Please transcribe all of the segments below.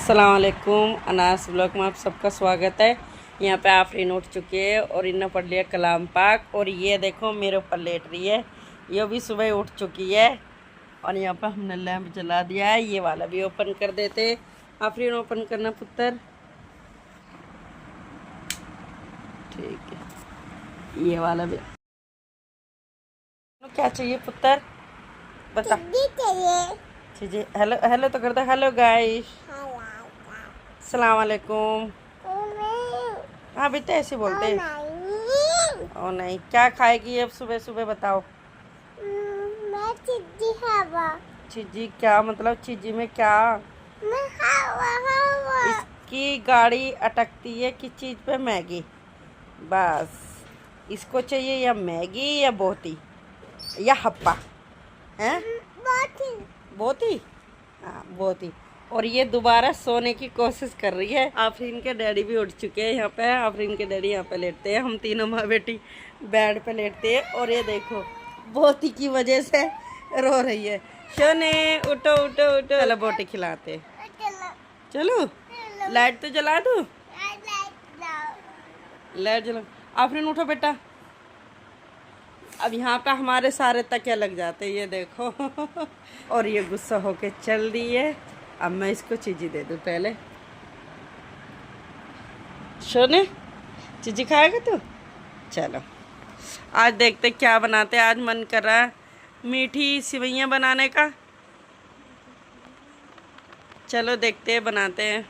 अस्सलाम वालेकुम। अनास ब्लॉग में आप सबका स्वागत है। यहाँ पे आफरीन उठ चुकी है और इन्होंने पढ़ लिया कलाम पाक। और ये देखो मेरे ऊपर लेट रही है, ये भी सुबह उठ चुकी है। और यहाँ पे हमने लैंप जला दिया है, ये वाला भी ओपन कर देते। आफरीन ओपन करना पुत्र, ठीक है। ये वाला भी क्या चाहिए पुत्र बता। चाहिए। हेलो हेलो तो कर दो। हेलो गाइस, अस्सलाम वालेकुम। हाँ बेटा ऐसे बोलते हैं। ओ नहीं, क्या खाएगी अब सुबह सुबह बताओ। मैं चिज्जी हवा। चिज्जी क्या मतलब? चिज्जी में क्या? मैं हवा। इसकी गाड़ी अटकती है किस चीज़ पे? मैगी। बस इसको चाहिए या मैगी या बोती या हप्पा हैं? बोती। हाँ बोती। और ये दोबारा सोने की कोशिश कर रही है। आफरीन के डैडी भी उठ चुके हैं यहाँ पे। आफरीन के डैडी यहाँ पे लेटते हैं, हम तीनों माँ बेटी बेड पे लेटते हैं। और ये देखो बोती की वजह से रो रही है। सोने उठो उठो उठो, चलो बोटी खिलाते। चलो लाइट तो जला दो। लाइट जला। आफरीन उठो बेटा। अब यहाँ पे हमारे सारे तकिया लग जाते हैं, ये देखो। और ये गुस्सा होके चल रही है। अब मैं इसको चीज़ी दे दूँ पहले। सोने चीज़ी खाएगा तू? चलो आज देखते क्या बनाते हैं। आज मन कर रहा है मीठी सिवैयाँ बनाने का। चलो देखते हैं, बनाते हैं।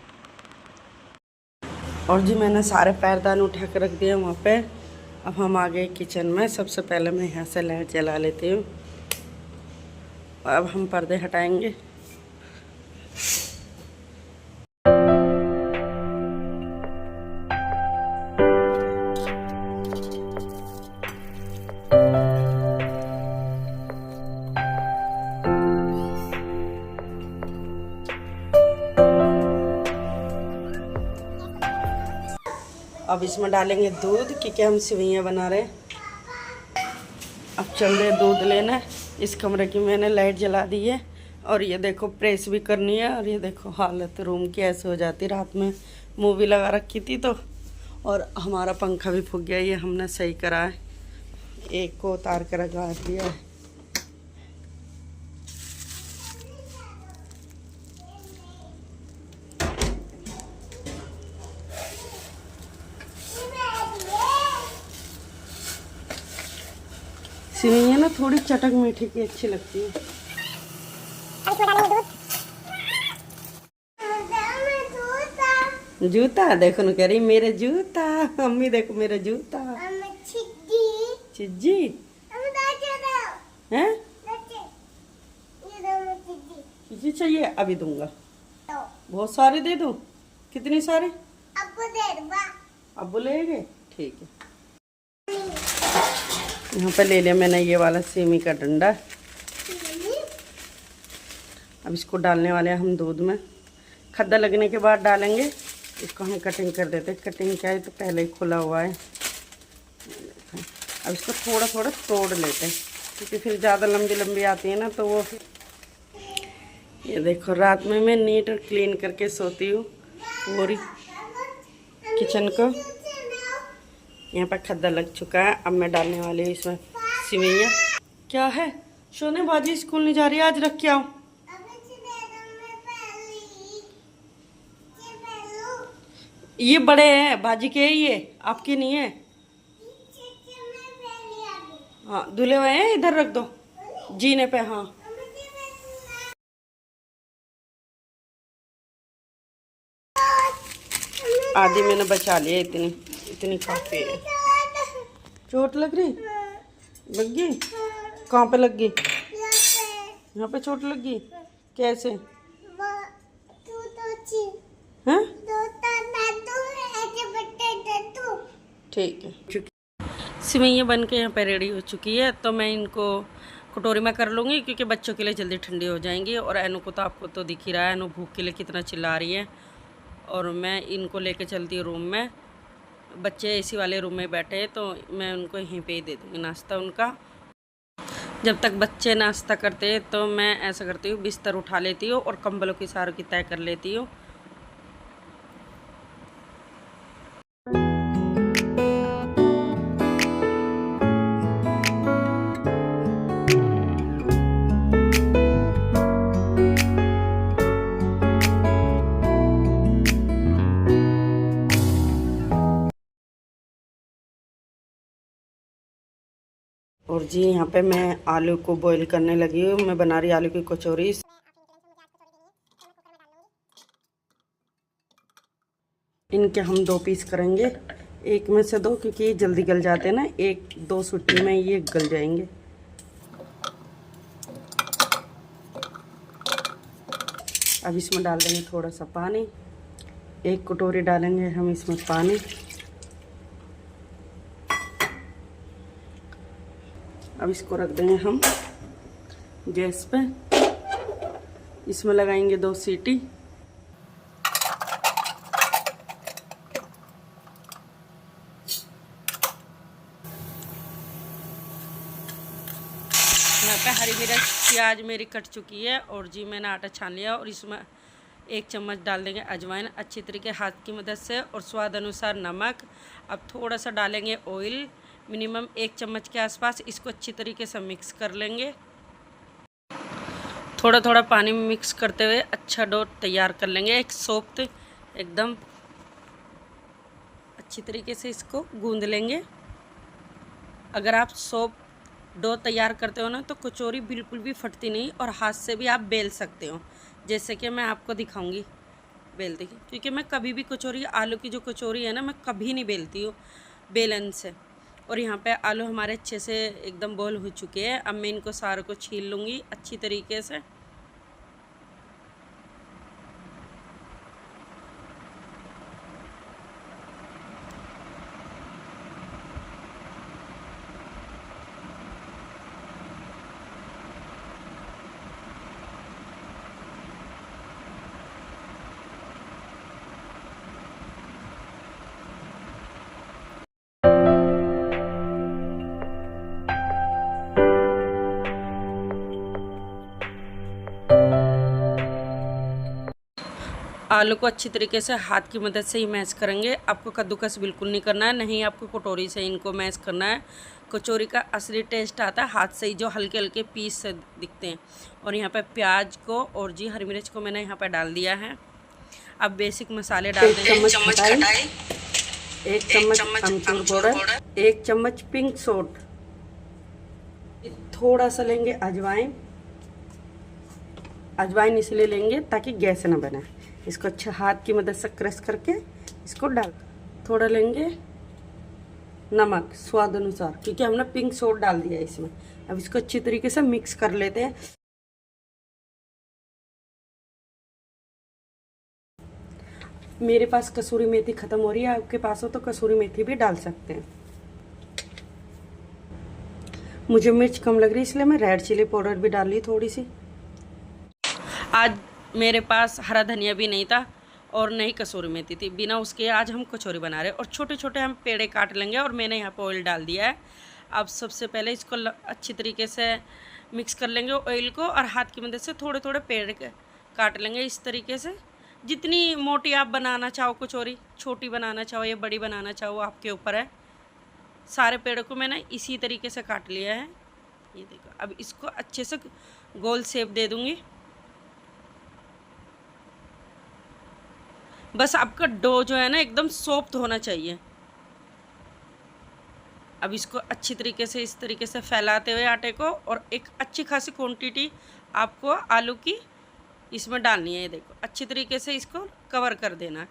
और जी मैंने सारे पैरदान उठा कर रख दिए वहाँ पे। अब हम आ गए किचन में। सबसे पहले मैं यहाँ से लाइट जला लेती हूँ। अब हम पर्दे हटाएंगे। अब इसमें डालेंगे दूध, क्योंकि हम सिवैयाँ बना रहे हैं। अब चल रहे दूध लेना। इस कमरे की मैंने लाइट जला दी है। और ये देखो प्रेस भी करनी है। और ये देखो हालत रूम की ऐसे हो जाती। रात में मूवी लगा रखी थी तो, और हमारा पंखा भी फूक गया, ये हमने सही करा है। एक को उतार कर लगा दिया है। सिवैयाँ ना थोड़ी चटक मीठी की अच्छी लगती है। जूता देखो ना, कह रही मेरे जूता। मम्मी देखो मेरा जूता। चिज्जी हैं? चिज्जी चाहिए? अभी दूंगा। बहुत सारे दे दूं? कितनी सारी? अब लेंगे, ठीक है। यहाँ पे ले लिया मैंने ये वाला सेमी का डंडा। अब इसको डालने वाले हैं हम दूध में। खद्दा लगने के बाद डालेंगे। इसको हम कटिंग कर देते हैं। कटिंग क्या है तो पहले ही खुला हुआ है। अब इसको थोड़ा थोड़ा तोड़ लेते हैं, क्योंकि फिर ज़्यादा लंबी लंबी आती है ना तो वो फिर। ये देखो रात में मैं नीट और क्लीन करके सोती हूँ पूरी किचन को। यहाँ पर खद्दा लग चुका है। अब मैं डालने वाली हूँ इसमें सिवैयाँ। क्या है सोने? बाजी स्कूल नहीं जा रही, आज रख के आओ। ये बड़े हैं बाजी के, ये आपके नहीं है। हाँ धुले हुए हैं, इधर रख दो जीने पे। हाँ आधी मैंने बचा लिया, इतनी इतनी काफी है। चोट लग रही? लग गई? कहाँ पे लग गई? यहाँ पे चोट लग गई? कैसे हैं? ठीक है। सिवैयाँ बन के यहाँ पे रेडी हो चुकी है, तो मैं इनको कटोरी में कर लूँगी, क्योंकि बच्चों के लिए जल्दी ठंडी हो जाएंगी। और एनू को तो आपको तो दिख ही रहा है, एनू भूख के लिए कितना चिल्ला रही है। और मैं इनको लेके चलती हूँ रूम में। बच्चे एसी वाले रूम में बैठे हैं, तो मैं उनको यहीं पे ही दे दूँगी नाश्ता उनका। जब तक बच्चे नाश्ता करते हैं तो मैं ऐसा करती हूँ, बिस्तर उठा लेती हूँ और कंबलों की सारों की तय कर लेती हूँ। और जी यहाँ पे मैं आलू को बॉईल करने लगी हूँ। मैं बना रही आलू की कचौरी। इनके हम 2 पीस करेंगे, एक में से 2, क्योंकि ये जल्दी गल जाते हैं ना, 1-2 सीटी में ये गल जाएंगे। अब इसमें डाल देंगे थोड़ा सा पानी, 1 कटोरी डालेंगे हम इसमें पानी। अब इसको रख देंगे हम गैस पे। इसमें लगाएंगे 2 सीटी। यहाँ पे हरी मिर्च प्याज मेरी कट चुकी है और जी मैंने आटा छान लिया और इसमें 1 चम्मच डाल देंगे अजवाइन अच्छी तरीके हाथ की मदद से और स्वाद अनुसार नमक। अब थोड़ा सा डालेंगे ऑयल, मिनिमम 1 चम्मच के आसपास। इसको अच्छी तरीके से मिक्स कर लेंगे। थोड़ा थोड़ा पानी में मिक्स करते हुए अच्छा डो तैयार कर लेंगे, एक सॉफ्ट एकदम अच्छी तरीके से इसको गूंद लेंगे। अगर आप सॉफ्ट डो तैयार करते हो ना तो कचौरी बिल्कुल भी फटती नहीं और हाथ से भी आप बेल सकते हो, जैसे कि मैं आपको दिखाऊंगी बेलते की। क्योंकि मैं कभी भी कचौरी, आलू की जो कचौरी है ना, मैं कभी नहीं बेलती हूँ बेलन से। और यहाँ पे आलू हमारे अच्छे से एकदम बॉईल हो चुके हैं। अब मैं इनको सारे को छील लूँगी अच्छी तरीके से। आलू को अच्छी तरीके से हाथ की मदद से ही मैश करेंगे। आपको कद्दूकस बिल्कुल नहीं करना है, नहीं आपको कटोरी से इनको मैश करना है। कचौरी का असली टेस्ट आता है हाथ से ही, जो हल्के हल्के पीस से दिखते हैं। और यहाँ पे प्याज को और जी हरी मिर्च को मैंने यहाँ पे डाल दिया है। अब बेसिक मसाले डाल देंगे। 1 चम्मच खटाई, 1 चम्मच अमचूर पाउडर, 1 चम्मच पिंक सॉल्ट, थोड़ा सा लेंगे अजवाइन। अजवाइन इसलिए लेंगे ताकि गैस ना बने। इसको अच्छा हाथ की मदद से क्रश करके इसको डाल। थोड़ा लेंगे नमक स्वाद अनुसार, क्योंकि हमने पिंक सॉल्ट डाल दिया है इसमें। अब इसको अच्छी तरीके से मिक्स कर लेते हैं। मेरे पास कसूरी मेथी खत्म हो रही है, आपके पास हो तो कसूरी मेथी भी डाल सकते हैं। मुझे मिर्च कम लग रही इसलिए मैं रेड चिली पाउडर भी डाल ली थोड़ी सी। आज मेरे पास हरा धनिया भी नहीं था और नहीं कसूरी मेथी थी, बिना उसके आज हम कचौरी बना रहे हैं। और छोटे छोटे हम पेड़े काट लेंगे और मैंने यहाँ पे ऑयल डाल दिया है। अब सबसे पहले इसको अच्छी तरीके से मिक्स कर लेंगे ऑयल को और हाथ की मदद से थोड़े थोड़े पेड़ काट लेंगे इस तरीके से। जितनी मोटी आप बनाना चाहो कचौरी, छोटी बनाना चाहो या बड़ी बनाना चाहो, आपके ऊपर है। सारे पेड़ों को मैंने इसी तरीके से काट लिया है, ये देखो। अब इसको अच्छे से गोल शेप दे दूँगी। बस आपका डो जो है ना एकदम सॉफ्ट होना चाहिए। अब इसको अच्छी तरीके से इस तरीके से फैलाते हुए आटे को, और एक अच्छी खासी क्वांटिटी आपको आलू की इसमें डालनी है। ये देखो अच्छी तरीके से इसको कवर कर देना है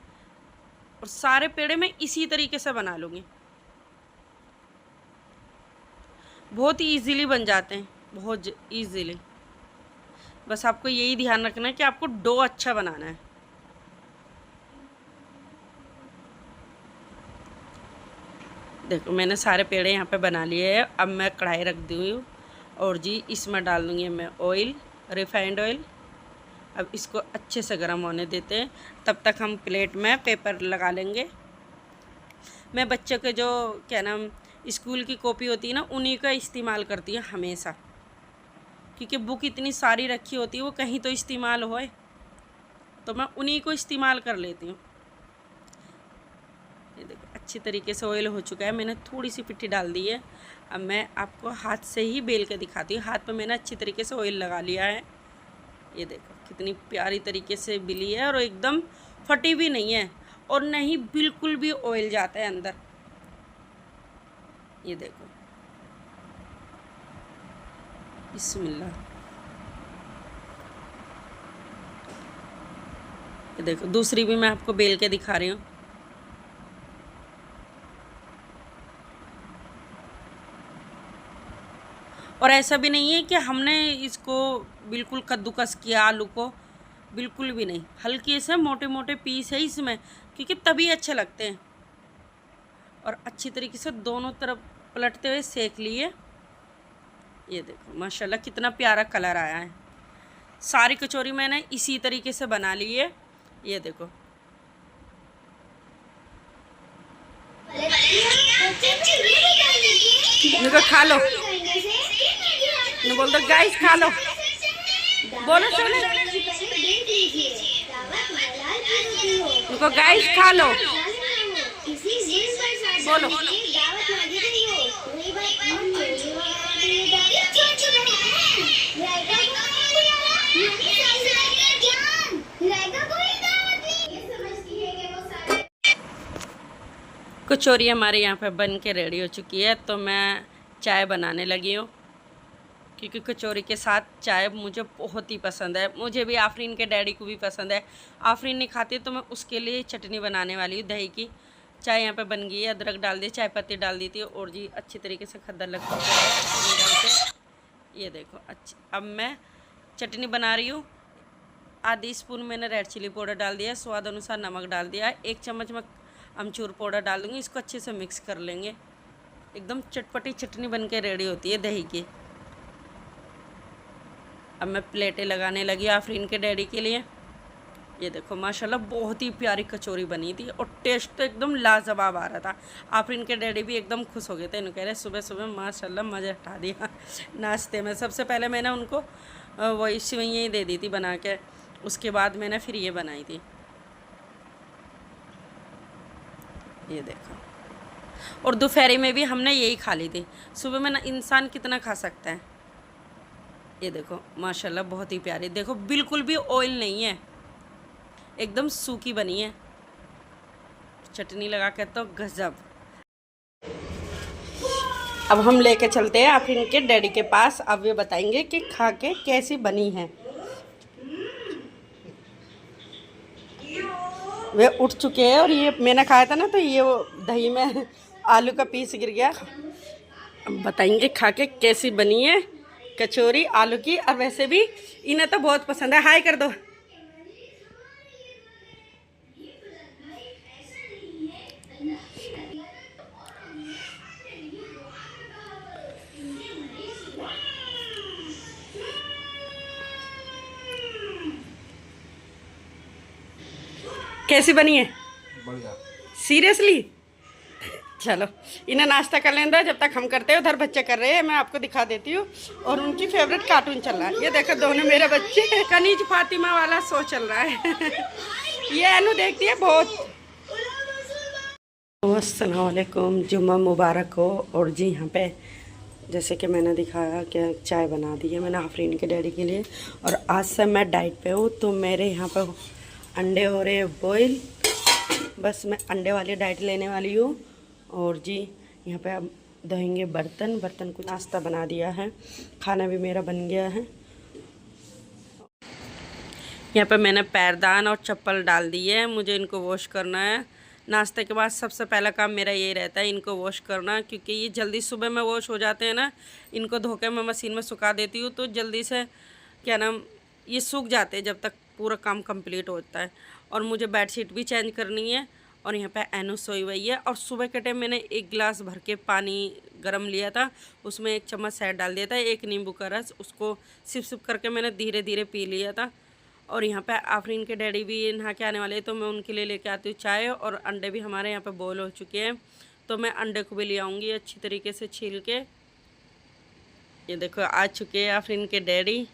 और सारे पेड़े में इसी तरीके से बना लूँगी। बहुत ही ईजीली बन जाते हैं, बहुत ईजीली। बस आपको यही ध्यान रखना है कि आपको डो अच्छा बनाना है। देखो मैंने सारे पेड़े यहाँ पे बना लिए हैं। अब मैं कढ़ाई रख दी हूँ और जी इसमें डाल दूँगी मैं ऑयल, रिफाइंड ऑयल। अब इसको अच्छे से गर्म होने देते हैं, तब तक हम प्लेट में पेपर लगा लेंगे। मैं बच्चों के जो क्या नाम स्कूल की कॉपी होती है ना, उन्हीं का इस्तेमाल करती हूँ हमेशा, क्योंकि बुक इतनी सारी रखी होती है, वो कहीं तो इस्तेमाल होए, तो मैं उन्हीं को इस्तेमाल कर लेती हूँ। ये देखो अच्छी तरीके से ऑयल हो चुका है, मैंने थोड़ी सी पिट्ठी डाल दी है। अब मैं आपको हाथ से ही बेल के दिखाती हूँ। हाथ पे मैंने अच्छी तरीके से ऑयल लगा लिया है। ये देखो कितनी प्यारी तरीके से बिली है और एकदम फटी भी नहीं है और नहीं बिल्कुल भी ऑयल जाता है अंदर। ये देखो बिस्मिल्लाह। ये देखो दूसरी भी मैं आपको बेल के दिखा रही हूँ। और ऐसा भी नहीं है कि हमने इसको बिल्कुल कद्दूकस किया आलू को, बिल्कुल भी नहीं, हल्के से मोटे मोटे पीस है इसमें, क्योंकि तभी अच्छे लगते हैं। और अच्छी तरीके से दोनों तरफ पलटते हुए सेक लिए। ये देखो माशाल्लाह कितना प्यारा कलर आया है। सारी कचौरी मैंने इसी तरीके से बना ली है। ये देखो इनको खा लो, बोल दो गाइस खा लो, बोलो सोने, इनको गाइस खा लो, बोलो। कचौरी हमारे यहाँ पे बन के रेडी हो चुकी है, तो मैं चाय बनाने लगी हूँ, क्योंकि कचौरी के साथ चाय मुझे बहुत ही पसंद है। मुझे भी, आफरीन के डैडी को भी पसंद है। आफरीन नहीं खाती तो मैं उसके लिए चटनी बनाने वाली हूँ दही की। चाय यहाँ पे बन गई है, अदरक डाल दी, चाय पत्ती डाल दी थी, और जी अच्छी तरीके से खद्दर लग चुका है। ये देखो अच्छी, अब मैं चटनी बना रही हूँ। आधी स्पून मैंने रेड चिली पाउडर डाल दिया, स्वाद अनुसार नमक डाल दिया, 1 चम्मच मैं अमचूर पाउडर डाल दूँगी। इसको अच्छे से मिक्स कर लेंगे। एकदम चटपटी चटनी बन के रेडी होती है दही की। अब मैं प्लेटें लगाने लगी आफरीन के डैडी के लिए। ये देखो माशाल्लाह बहुत ही प्यारी कचौरी बनी थी, और टेस्ट तो एकदम लाजवाब आ रहा था। आफरीन के डैडी भी एकदम खुश हो गए थे। इन्होंने कह रहे सुबह सुबह माशाल्लाह मज़ा उठा दिया नाश्ते में। सबसे पहले मैंने उनको वही सिवैयाँ दे दी थी बना के, उसके बाद मैंने फिर ये बनाई थी। ये देखो, और दोपहर में भी हमने यही खा ली थी। सुबह में ना इंसान कितना खा सकता है। ये देखो माशाल्लाह बहुत ही प्यारी, देखो बिल्कुल भी ऑयल नहीं है, एकदम सूखी बनी है। चटनी लगा के तो गजब। अब हम लेके चलते हैं आफरीन के डैडी के पास। अब वे बताएंगे कि खा के कैसी बनी है। वे उठ चुके हैं, और ये मैंने खाया था ना, तो ये वो दही में आलू का पीस गिर गया। अब बताएंगे खा के कैसी बनी है कचौरी आलू की। और वैसे भी इन्हें तो बहुत पसंद है। हाय कर दो। कैसी बनी है? बढ़िया। सीरियसली? चलो इन्हें नाश्ता कर लेंगे जब तक हम करते हैं। उधर बच्चे कर रहे हैं, मैं आपको दिखा देती हूँ। और उनकी फेवरेट कार्टून चल रहा है। ये देखो दोनों मेरे बच्चे, कनीज फातिमा वाला शो चल रहा है ये अनु देखती है बहुत। अस्सलाम वालेकुम, जुम्मा मुबारक हो। और जी यहाँ पे जैसे कि मैंने दिखाया कि चाय बना दी है मैंने आफरीन के डैडी के लिए। और आज से मैं डाइट पे हूँ, तो मेरे यहाँ पे अंडे हो रहे हैं बॉयल। बस मैं अंडे वाली डाइट लेने वाली हूँ। और जी यहाँ पे अब धोएंगे बर्तन। बर्तन को नाश्ता बना दिया है, खाना भी मेरा बन गया है। यहाँ पे मैंने पैरदान और चप्पल डाल दी है, मुझे इनको वॉश करना है। नाश्ते के बाद सबसे पहला काम मेरा यही रहता है, इनको वॉश करना, क्योंकि ये जल्दी सुबह में वॉश हो जाते हैं ना। इनको धो के मैं मशीन में सुखा देती हूँ, तो जल्दी से क्या नाम ये सूख जाते हैं जब तक पूरा काम कंप्लीट होता है। और मुझे बेडशीट भी चेंज करनी है। और यहाँ पे एनु सोई हुई है। और सुबह के टाइम मैंने 1 गिलास भर के पानी गरम लिया था, उसमें 1 चम्मच शहद डाल दिया था, 1 नींबू का रस, उसको सिप सिप करके मैंने धीरे धीरे पी लिया था। और यहाँ पे आफरीन के डैडी भी नहा के आने वाले हैं, तो मैं उनके लिए लेके आती हूँ चाय। और अंडे भी हमारे यहाँ पे बॉयल हो चुके हैं, तो मैं अंडे को भी ले आऊँगी अच्छी तरीके से छील के। ये देखो आ चुके हैं आफरीन के डैडी।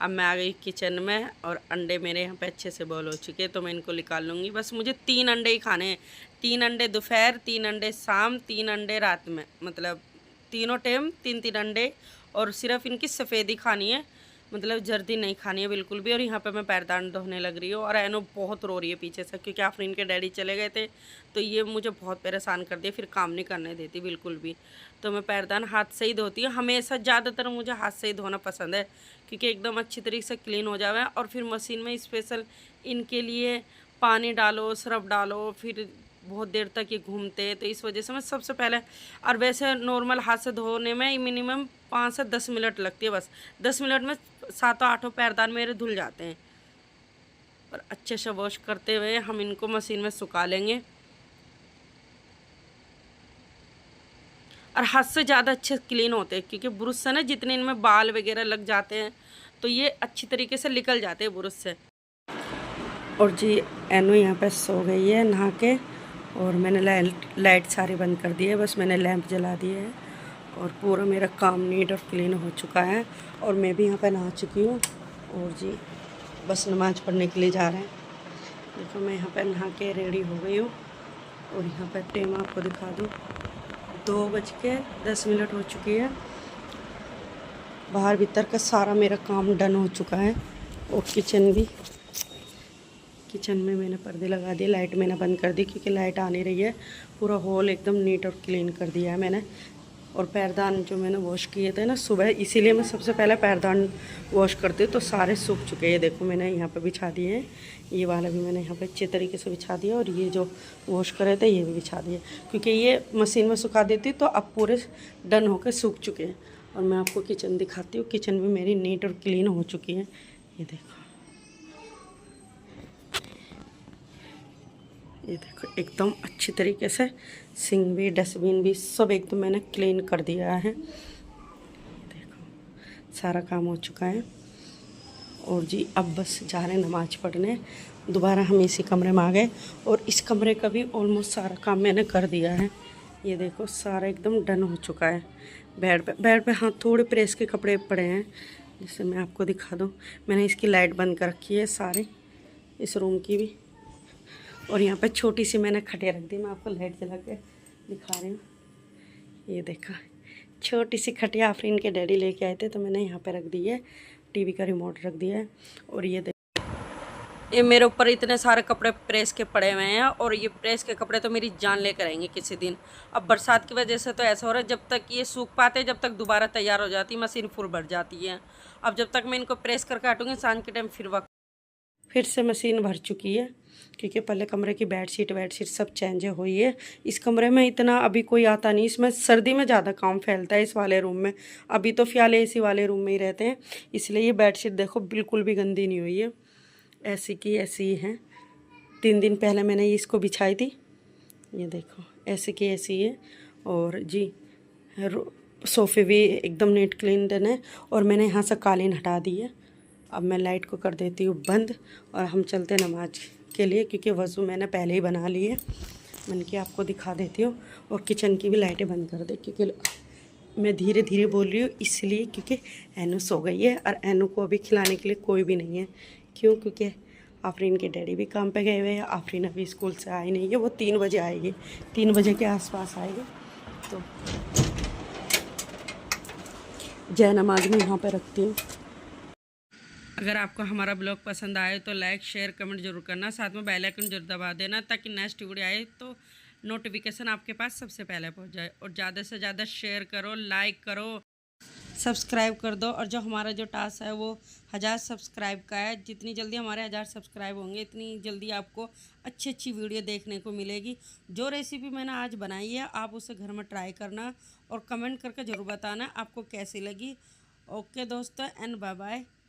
अब मैं आ गई किचन में, और अंडे मेरे यहाँ पे अच्छे से बॉयल हो चुके हैं, तो मैं इनको निकाल लूँगी। बस मुझे 3 अंडे ही खाने हैं। 3 अंडे दोपहर, 3 अंडे शाम, 3 अंडे रात में, मतलब तीनों टाइम 3-3 अंडे। और सिर्फ इनकी सफ़ेदी खानी है, मतलब जर्दी नहीं खानी है बिल्कुल भी। और यहाँ पे मैं पैरदान धोने लग रही हूँ और एनो बहुत रो रही है पीछे से, क्योंकि आफरीन के डैडी चले गए थे तो ये मुझे बहुत परेशान कर दिया, फिर काम नहीं करने देती बिल्कुल भी। तो मैं पैरदान हाथ से ही धोती हूँ हमेशा, ज़्यादातर मुझे हाथ से ही धोना पसंद है, क्योंकि एकदम अच्छी तरीके से क्लीन हो जावे। और फिर मशीन में स्पेशल इनके लिए पानी डालो, सर्फ डालो, फिर बहुत देर तक ये घूमते हैं, तो इस वजह से मैं सबसे पहले, और वैसे नॉर्मल हाथ से धोने में मिनिमम 5 से 10 मिनट लगती है, बस 10 मिनट में 7-8 पैरदान मेरे धुल जाते हैं। और अच्छे से वॉश करते हुए हम इनको मशीन में सुखा लेंगे। और हाथ से ज़्यादा अच्छे क्लीन होते हैं, क्योंकि ब्रश से ना जितने इनमें बाल वगैरह लग जाते हैं तो ये अच्छी तरीके से निकल जाते हैं ब्रश से। और जी एनो यहाँ पे सो गई है नहा के, और मैंने लाइट सारी बंद कर दी है, बस मैंने लैंप जला दिए है और पूरा मेरा काम नीट और क्लीन हो चुका है। और मैं भी यहाँ पे नहा चुकी हूँ और जी बस नमाज़ पढ़ने के लिए जा रहे हैं। देखो मैं यहाँ पे नहा के रेडी हो गई हूँ और यहाँ पे टाइम आपको दिखा दूँ, 2:10 हो चुकी है। बाहर भीतर का सारा मेरा काम डन हो चुका है। और किचन में मैंने पर्दे लगा दिए, लाइट मैंने बंद कर दी क्योंकि लाइट आ नहीं रही है। पूरा हॉल एकदम नीट और क्लीन कर दिया है मैंने। और पैरदान जो मैंने वॉश किए थे ना सुबह, इसीलिए मैं सबसे पहले पैरदान वॉश करती हूँ, तो सारे सूख चुके हैं। देखो मैंने यहाँ पे बिछा दिए हैं, ये वाला भी मैंने यहाँ पे अच्छे तरीके से बिछा दिया, और ये जो वॉश करे थे ये भी बिछा दिए, क्योंकि ये मशीन में सुखा देती तो अब पूरे डन होकर सूख चुके हैं। और मैं आपको किचन दिखाती हूँ, किचन भी मेरी नीट और क्लीन हो चुकी है। ये देखो, ये देखो एकदम अच्छी तरीके से सिंक भी, डस्टबिन भी सब एकदम मैंने क्लीन कर दिया है। देखो सारा काम हो चुका है। और जी अब बस जा रहे हैं नमाज़ पढ़ने। दोबारा हम इसी कमरे में आ गए और इस कमरे का भी ऑलमोस्ट सारा काम मैंने कर दिया है। ये देखो सारा एकदम डन हो चुका है। बेड पे हाँ थोड़े प्रेस के कपड़े पड़े हैं, जिससे मैं आपको दिखा दूँ। मैंने इसकी लाइट बंद कर रखी है सारी, इस रूम की भी। और यहाँ पे छोटी सी मैंने खटिया रख दी, मैं आपको लाइट जला के दिखा रही हूँ। ये देखा छोटी सी खटिया आफरीन के डैडी लेके आए थे, तो मैंने यहाँ पे रख दी है। टीवी का रिमोट रख दिया है। और ये ये मेरे ऊपर इतने सारे कपड़े प्रेस के पड़े हुए हैं, और ये प्रेस के कपड़े तो मेरी जान लेकर आएंगे किसी दिन। अब बरसात की वजह से तो ऐसा हो रहा है, जब तक ये सूख पाते जब तक दोबारा तैयार हो जाती मशीन फुल भर जाती है। अब जब तक मैं इनको प्रेस करके हटूँगी शाम के टाइम फिर से मशीन भर चुकी है, क्योंकि पहले कमरे की बेडशीट सब चेंज हुई है। इस कमरे में इतना अभी कोई आता नहीं, इसमें सर्दी में ज़्यादा काम फैलता है इस वाले रूम में। अभी तो फ़िलहाल एसी वाले रूम में ही रहते हैं, इसलिए ये बेडशीट देखो बिल्कुल भी गंदी नहीं हुई है, ऐसी की ऐसी ही है। 3 दिन पहले मैंने इसको बिछाई थी, ये देखो ऐसी की ऐसी है। और जी सोफ़े भी एकदम नीट क्लीन डन है। और मैंने यहाँ से कालीन हटा दी है। अब मैं लाइट को कर देती हूँ बंद और हम चलते हैं नमाज के लिए, क्योंकि वज़ू मैंने पहले ही बना ली है। मैंने कि आपको दिखा देती हूँ। और किचन की भी लाइटें बंद कर दे, क्योंकि मैं धीरे धीरे बोल रही हूँ इसलिए, क्योंकि एनू सो गई है और एनू को अभी खिलाने के लिए कोई भी नहीं है। क्यों? क्योंकि आफरीन के डैडी भी काम पे गए हुए हैं। आफरीन अभी स्कूल से आई नहीं है, वो 3 बजे आएगी, 3 बजे के आसपास आएगी। तो जय नमाज में यहाँ पे रखती हूँ। अगर आपको हमारा ब्लॉग पसंद आए तो लाइक शेयर कमेंट जरूर करना, साथ में बेल आइकन जरूर दबा देना, ताकि नेक्स्ट वीडियो आए तो नोटिफिकेशन आपके पास सबसे पहले पहुंच जाए। और ज़्यादा से ज़्यादा शेयर करो, लाइक करो, सब्सक्राइब कर दो। और जो हमारा जो टास्क है वो 1000 सब्सक्राइब का है। जितनी जल्दी हमारे 1000 सब्सक्राइब होंगे इतनी जल्दी आपको अच्छी अच्छी वीडियो देखने को मिलेगी। जो रेसिपी मैंने आज बनाई है आप उसे घर में ट्राई करना और कमेंट करके ज़रूर बताना आपको कैसी लगी। ओके दोस्तों, एंड बाय बाय।